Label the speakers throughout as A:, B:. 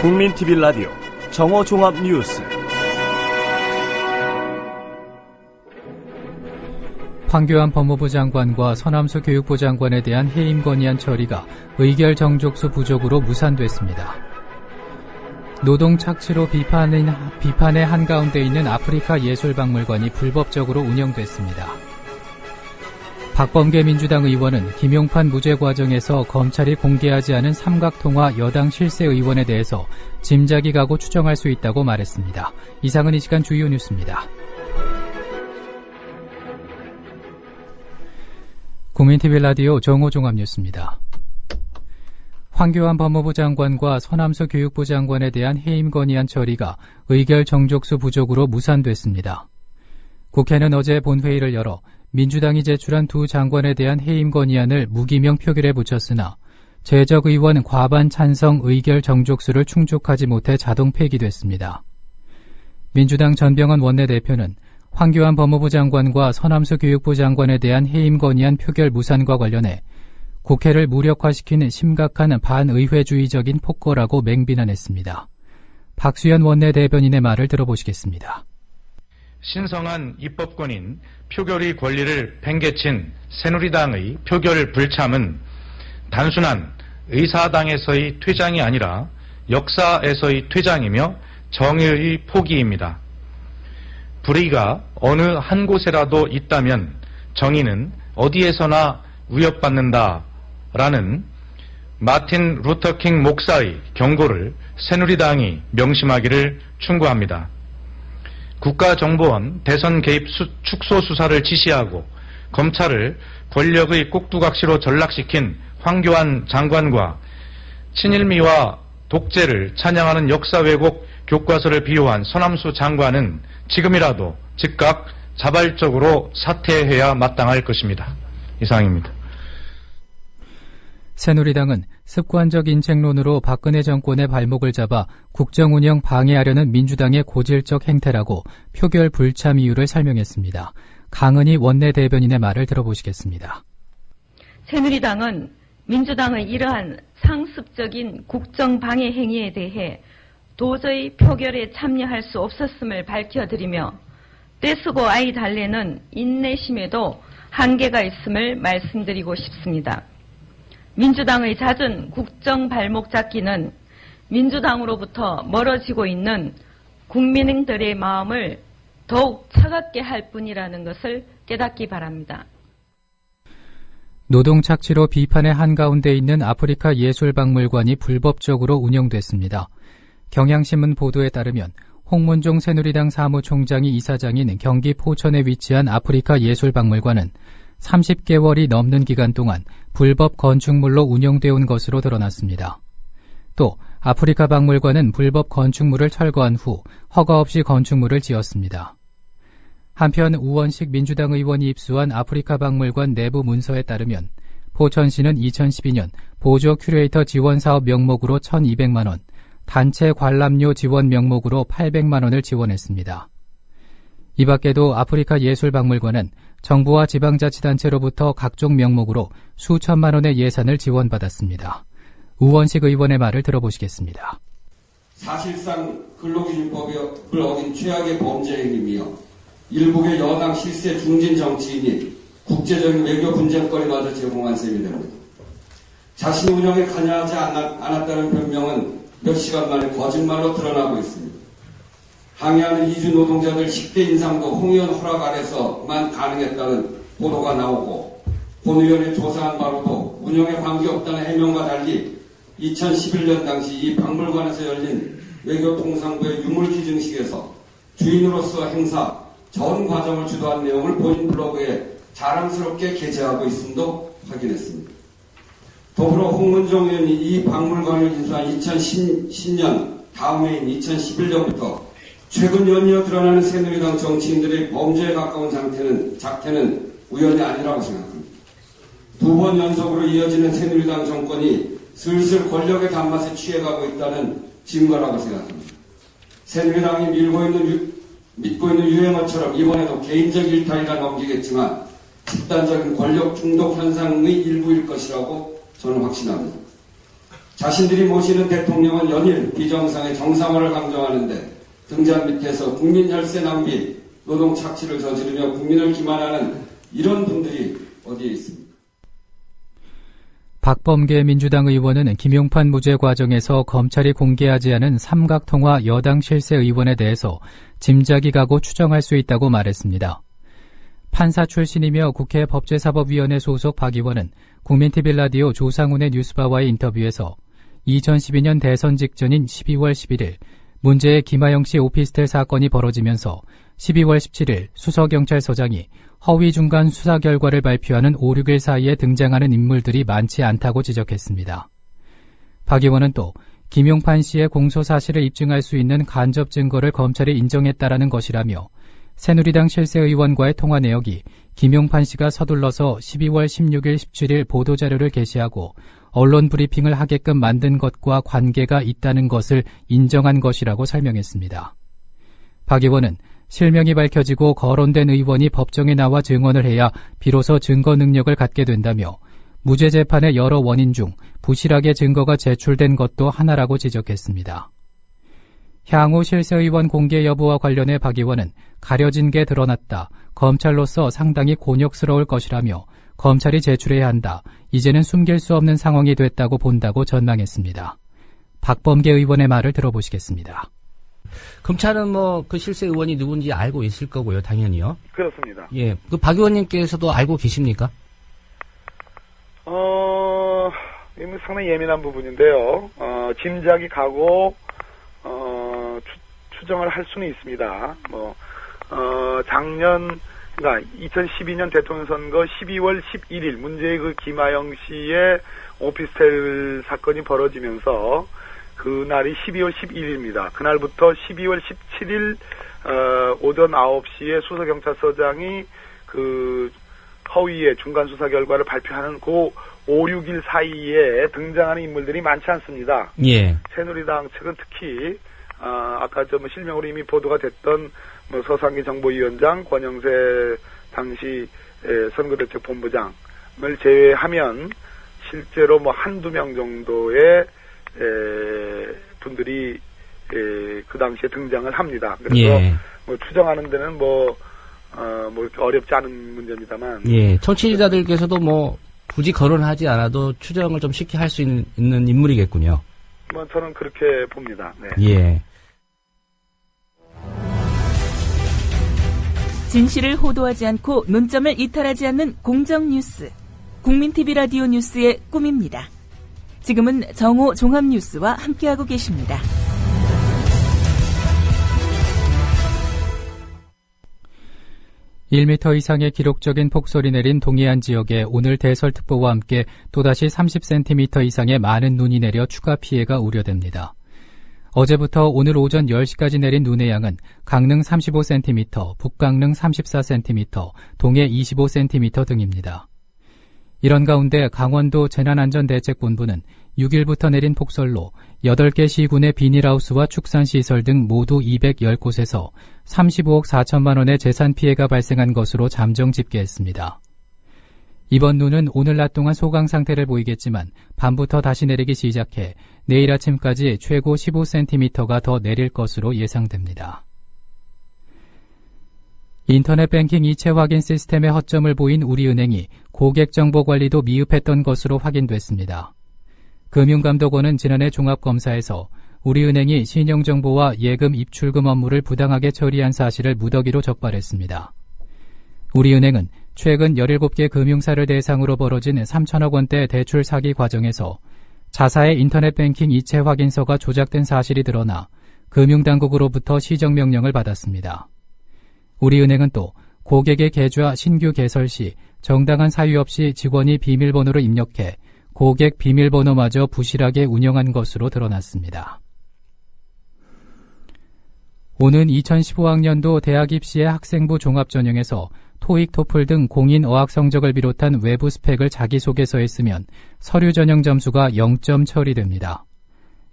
A: 국민TV 라디오 정오종합뉴스.
B: 황교안 법무부 장관과 서남수 교육부 장관에 대한 해임 건의안 처리가 의결 정족수 부족으로 무산됐습니다. 노동 착취로 비판의 한가운데 있는 아프리카 예술박물관이 불법적으로 운영됐습니다. 박범계 민주당 의원은 김용판 무죄 과정에서 검찰이 공개하지 않은 삼각통화 여당 실세 의원에 대해서 짐작이 가고 추정할 수 있다고 말했습니다. 이상은 이 시간 주요 뉴스입니다. 국민TV 라디오 정오종합뉴스입니다. 황교안 법무부 장관과 서남수 교육부 장관에 대한 해임 건의안 처리가 의결 정족수 부족으로 무산됐습니다. 국회는 어제 본회의를 열어 민주당이 제출한 두 장관에 대한 해임 건의안을 무기명 표결에 붙였으나 재적 의원 과반 찬성 의결 정족수를 충족하지 못해 자동 폐기됐습니다. 민주당 전병헌 원내대표는 황교안 법무부 장관과 서남수 교육부 장관에 대한 해임 건의안 표결 무산과 관련해 국회를 무력화시키는 심각한 반의회주의적인 폭거라고 맹비난했습니다. 박수현 원내대변인의 말을 들어보시겠습니다.
C: 신성한 입법권인 표결의 권리를 팽개친 새누리당의 표결 불참은 단순한 의사당에서의 퇴장이 아니라 역사에서의 퇴장이며 정의의 포기입니다. 불의가 어느 한 곳에라도 있다면 정의는 어디에서나 위협받는다라는 마틴 루터킹 목사의 경고를 새누리당이 명심하기를 충고합니다. 국가정보원 대선 개입 축소 수사를 지시하고 검찰을 권력의 꼭두각시로 전락시킨 황교안 장관과 친일미와 독재를 찬양하는 역사 왜곡 교과서를 비호한 서남수 장관은 지금이라도 즉각 자발적으로 사퇴해야 마땅할 것입니다. 이상입니다.
B: 새누리당은 습관적 인책론으로 박근혜 정권의 발목을 잡아 국정운영 방해하려는 민주당의 고질적 행태라고 표결 불참 이유를 설명했습니다. 강은희 원내대변인의 말을 들어보시겠습니다.
D: 새누리당은 민주당의 이러한 상습적인 국정방해 행위에 대해 도저히 표결에 참여할 수 없었음을 밝혀드리며 떼쓰고 아이 달래는 인내심에도 한계가 있음을 말씀드리고 싶습니다. 민주당의 잦은 국정 발목 잡기는 민주당으로부터 멀어지고 있는 국민들의 마음을 더욱 차갑게 할 뿐이라는 것을 깨닫기 바랍니다.
B: 노동 착취로 비판의 한가운데 있는 아프리카 예술박물관이 불법적으로 운영됐습니다. 경향신문 보도에 따르면 홍문종 새누리당 사무총장이 이사장인 경기 포천에 위치한 아프리카 예술박물관은 30개월이 넘는 기간 동안 불법 건축물로 운영되어 온 것으로 드러났습니다. 또 아프리카 박물관은 불법 건축물을 철거한 후 허가 없이 건축물을 지었습니다. 한편 우원식 민주당 의원이 입수한 아프리카 박물관 내부 문서에 따르면 포천시는 2012년 보조 큐레이터 지원 사업 명목으로 1,200만 원, 단체 관람료 지원 명목으로 800만 원을 지원했습니다. 이 밖에도 아프리카 예술박물관은 정부와 지방자치단체로부터 각종 명목으로 수천만 원의 예산을 지원받았습니다. 우원식 의원의 말을 들어보시겠습니다.
E: 사실상 근로기준법을 어긴 최악의 범죄 행위이며 일국의 여당 실세 중진 정치인이 국제적인 외교 분쟁거리마저 제공한 셈이 됩니다. 자신 운영에 관여하지 않았다는 변명은 몇 시간 만에 거짓말로 드러나고 있습니다. 항의하는 이주 노동자들 10대 인상도 홍 의원 허락 아래서만 가능했다는 보도가 나오고 본 의원이 조사한 바로도 운영에 관계없다는 해명과 달리 2011년 당시 이 박물관에서 열린 외교통상부의 유물기증식에서 주인으로서 행사 전 과정을 주도한 내용을 본인 블로그에 자랑스럽게 게재하고 있음도 확인했습니다. 더불어 홍문종 의원이 이 박물관을 인수한 2010년 다음 해인 2011년부터 최근 연이어 드러나는 새누리당 정치인들의 범죄에 가까운 작태는 우연이 아니라고 생각합니다. 두 번 연속으로 이어지는 새누리당 정권이 슬슬 권력의 단맛에 취해가고 있다는 증거라고 생각합니다. 새누리당이 믿고 있는 유행어처럼 이번에도 개인적 일탈이라 넘기겠지만 집단적인 권력 중독 현상의 일부일 것이라고 저는 확신합니다. 자신들이 모시는 대통령은 연일 비정상의 정상화를 강조하는데 등잔 밑에서 국민 혈세 낭비, 노동 착취를 저지르며 국민을 기만하는 이런 분들이 어디에 있습니까?
B: 박범계 민주당 의원은 김용판 무죄 과정에서 검찰이 공개하지 않은 삼각통화 여당 실세 의원에 대해서 짐작이 가고 추정할 수 있다고 말했습니다. 판사 출신이며 국회 법제사법위원회 소속 박 의원은 국민TV 라디오 조상훈의 뉴스바와의 인터뷰에서 2012년 대선 직전인 12월 11일 문제의 김하영 씨 오피스텔 사건이 벌어지면서 12월 17일 수서경찰서장이 허위 중간 수사 결과를 발표하는 5, 6일 사이에 등장하는 인물들이 많지 않다고 지적했습니다. 박 의원은 또 김용판 씨의 공소 사실을 입증할 수 있는 간접 증거를 검찰이 인정했다라는 것이라며 새누리당 실세 의원과의 통화 내역이 김용판 씨가 서둘러서 12월 16일, 17일 보도자료를 게시하고 언론 브리핑을 하게끔 만든 것과 관계가 있다는 것을 인정한 것이라고 설명했습니다. 박 의원은 실명이 밝혀지고 거론된 의원이 법정에 나와 증언을 해야 비로소 증거 능력을 갖게 된다며 무죄 재판의 여러 원인 중 부실하게 증거가 제출된 것도 하나라고 지적했습니다. 향후 실세의원 공개 여부와 관련해 박 의원은 가려진 게 드러났다. 검찰로서 상당히 곤욕스러울 것이라며 검찰이 제출해야 한다. 이제는 숨길 수 없는 상황이 됐다고 본다고 전망했습니다. 박범계 의원의 말을 들어보시겠습니다.
F: 검찰은 그 실세 의원이 누군지 알고 있을 거고요, 당연히요.
G: 그렇습니다.
F: 예, 그 박 의원님께서도 알고 계십니까?
G: 상당히 예민한 부분인데요. 짐작이 가고 추정을 할 수는 있습니다. 그러니까 2012년 대통령 선거 12월 11일 문제의 그 김하영 씨의 오피스텔 사건이 벌어지면서 그날이 12월 11일입니다. 그날부터 12월 17일 오전 9시에 수서경찰서장이 그 허위의 중간 수사 결과를 발표하는 그 5, 6일 사이에 등장하는 인물들이 많지 않습니다.
F: 예.
G: 새누리당 측은 특히 아까 실명으로 이미 보도가 됐던 서상기 정보위원장, 권영세 당시 선거대책본부장을 제외하면 실제로 한두 명 정도의 분들이 그 당시에 등장을 합니다. 그래서
F: 예.
G: 추정하는 데는 어렵지 않은 문제입니다만.
F: 예. 청취자들께서도 굳이 거론하지 않아도 추정을 좀 쉽게 할 수 있는 인물이겠군요.
G: 저는 그렇게 봅니다. 네.
F: 예.
H: 진실을 호도하지 않고 논점을 이탈하지 않는 공정 뉴스. 국민TV 라디오 뉴스의 꿈입니다. 지금은 정오 종합뉴스와 함께하고 계십니다.
B: (1m) 이상의 기록적인 폭설이 내린 동해안 지역에 오늘 대설특보와 함께 또다시 30cm 이상의 많은 눈이 내려 추가 피해가 우려됩니다. 어제부터 오늘 오전 10시까지 내린 눈의 양은 강릉 35cm, 북강릉 34cm, 동해 25cm 등입니다. 이런 가운데 강원도 재난안전대책본부는 6일부터 내린 폭설로 8개 시군의 비닐하우스와 축산시설 등 모두 210곳에서 35억 4천만 원의 재산 피해가 발생한 것으로 잠정 집계했습니다. 이번 눈은 오늘 낮 동안 소강 상태를 보이겠지만 밤부터 다시 내리기 시작해 내일 아침까지 최고 15cm가 더 내릴 것으로 예상됩니다. 인터넷 뱅킹 이체 확인 시스템의 허점을 보인 우리은행이 고객 정보 관리도 미흡했던 것으로 확인됐습니다. 금융감독원은 지난해 종합검사에서 우리은행이 신용정보와 예금 입출금 업무를 부당하게 처리한 사실을 무더기로 적발했습니다. 우리은행은 최근 17개 금융사를 대상으로 벌어진 3천억 원대 대출 사기 과정에서 자사의 인터넷 뱅킹 이체 확인서가 조작된 사실이 드러나 금융당국으로부터 시정명령을 받았습니다. 우리은행은 또 고객의 계좌 신규 개설 시 정당한 사유 없이 직원이 비밀번호를 입력해 고객 비밀번호마저 부실하게 운영한 것으로 드러났습니다. 오는 2015학년도 대학 입시의 학생부 종합전형에서 토익, 토플 등 공인 어학 성적을 비롯한 외부 스펙을 자기소개서에 쓰면 서류 전형 점수가 0점 처리됩니다.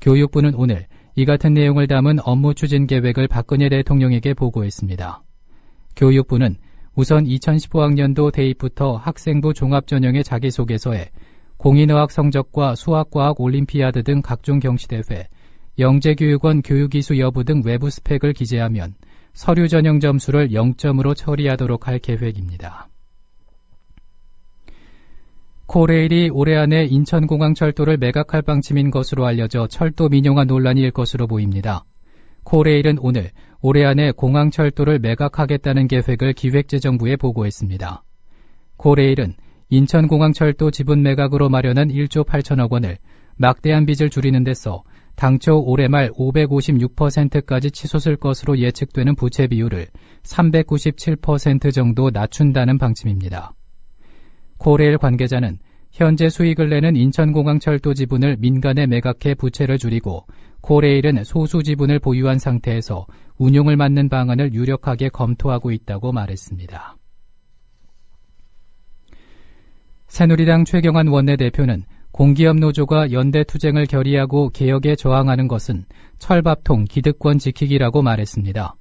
B: 교육부는 오늘 이 같은 내용을 담은 업무 추진 계획을 박근혜 대통령에게 보고했습니다. 교육부는 우선 2015학년도 대입부터 학생부 종합전형의 자기소개서에 공인의학 성적과 수학과학 올림피아드 등 각종 경시대회, 영재교육원 교육이수 여부 등 외부 스펙을 기재하면 서류 전형 점수를 0점으로 처리하도록 할 계획입니다. 코레일이 올해 안에 인천공항철도를 매각할 방침인 것으로 알려져 철도 민영화 논란이 일 것으로 보입니다. 코레일은 오늘 올해 안에 공항철도를 매각하겠다는 계획을 기획재정부에 보고했습니다. 코레일은 인천공항철도 지분 매각으로 마련한 1조 8천억 원을 막대한 빚을 줄이는 데서 당초 올해 말 556%까지 치솟을 것으로 예측되는 부채 비율을 397% 정도 낮춘다는 방침입니다. 코레일 관계자는 현재 수익을 내는 인천공항철도 지분을 민간에 매각해 부채를 줄이고 코레일은 소수 지분을 보유한 상태에서 운용을 맡는 방안을 유력하게 검토하고 있다고 말했습니다. 새누리당 최경환 원내대표는 공기업 노조가 연대투쟁을 결의하고 개혁에 저항하는 것은 철밥통 기득권 지키기라고 말했습니다.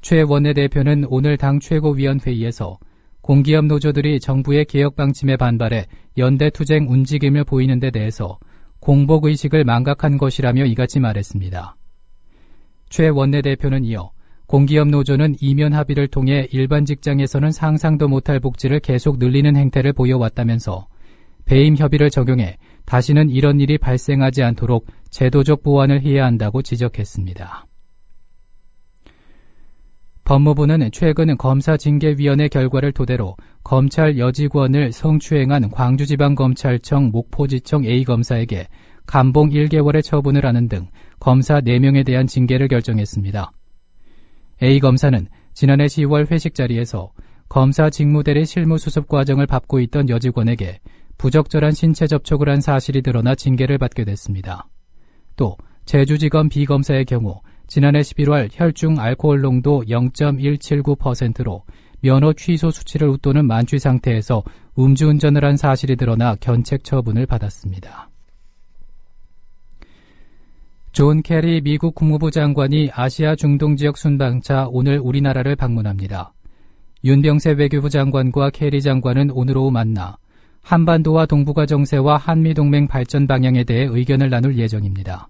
B: 최 원내대표는 오늘 당 최고위원회의에서 공기업 노조들이 정부의 개혁 방침에 반발해 연대투쟁 움직임을 보이는 데 대해서 공복의식을 망각한 것이라며 이같이 말했습니다. 최 원내대표는 이어 공기업 노조는 이면 합의를 통해 일반 직장에서는 상상도 못할 복지를 계속 늘리는 행태를 보여왔다면서 배임 협의를 적용해 다시는 이런 일이 발생하지 않도록 제도적 보완을 해야 한다고 지적했습니다. 법무부는 최근 검사징계위원회 결과를 토대로 검찰 여직원을 성추행한 광주지방검찰청 목포지청 A검사에게 감봉 1개월의 처분을 하는 등 검사 4명에 대한 징계를 결정했습니다. A검사는 지난해 10월 회식 자리에서 검사 직무대리 실무수습 과정을 밟고 있던 여직원에게 부적절한 신체 접촉을 한 사실이 드러나 징계를 받게 됐습니다. 또 제주지검 B검사의 경우 지난해 11월 혈중 알코올 농도 0.179%로 면허 취소 수치를 웃도는 만취 상태에서 음주운전을 한 사실이 드러나 견책 처분을 받았습니다. 존 캐리 미국 국무부 장관이 아시아 중동 지역 순방차 오늘 우리나라를 방문합니다. 윤병세 외교부 장관과 캐리 장관은 오늘 오후 만나 한반도와 동북아 정세와 한미동맹 발전 방향에 대해 의견을 나눌 예정입니다.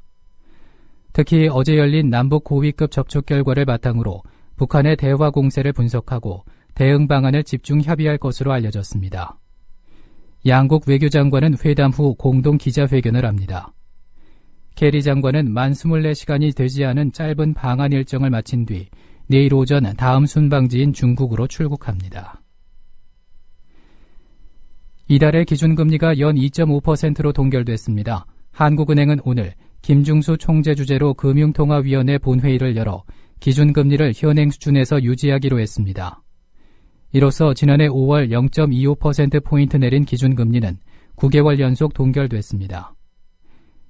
B: 특히 어제 열린 남북 고위급 접촉 결과를 바탕으로 북한의 대화 공세를 분석하고 대응 방안을 집중 협의할 것으로 알려졌습니다. 양국 외교장관은 회담 후 공동 기자회견을 합니다. 캐리 장관은 만 24시간이 되지 않은 짧은 방한 일정을 마친 뒤 내일 오전 다음 순방지인 중국으로 출국합니다. 이달의 기준금리가 연 2.5%로 동결됐습니다. 한국은행은 오늘 김중수 총재 주재로 금융통화위원회 본회의를 열어 기준금리를 현행 수준에서 유지하기로 했습니다. 이로써 지난해 5월 0.25%포인트 내린 기준금리는 9개월 연속 동결됐습니다.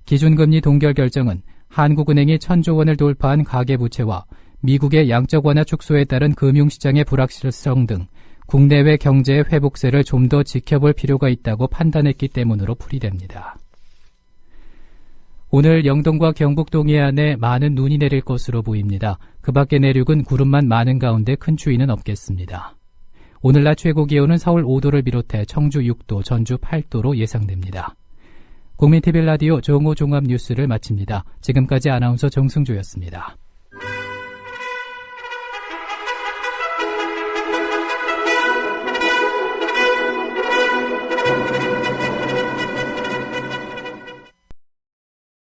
B: 기준금리 동결 결정은 한국은행이 1,000조 원을 돌파한 가계부채와 미국의 양적 완화 축소에 따른 금융시장의 불확실성 등 국내외 경제의 회복세를 좀 더 지켜볼 필요가 있다고 판단했기 때문으로 풀이됩니다. 오늘 영동과 경북 동해안에 많은 눈이 내릴 것으로 보입니다. 그 밖의 내륙은 구름만 많은 가운데 큰 추위는 없겠습니다. 오늘 낮 최고 기온은 서울 5도를 비롯해 청주 6도, 전주 8도로 예상됩니다. 국민TV 라디오 정오 종합 뉴스를 마칩니다. 지금까지 아나운서 정승조였습니다.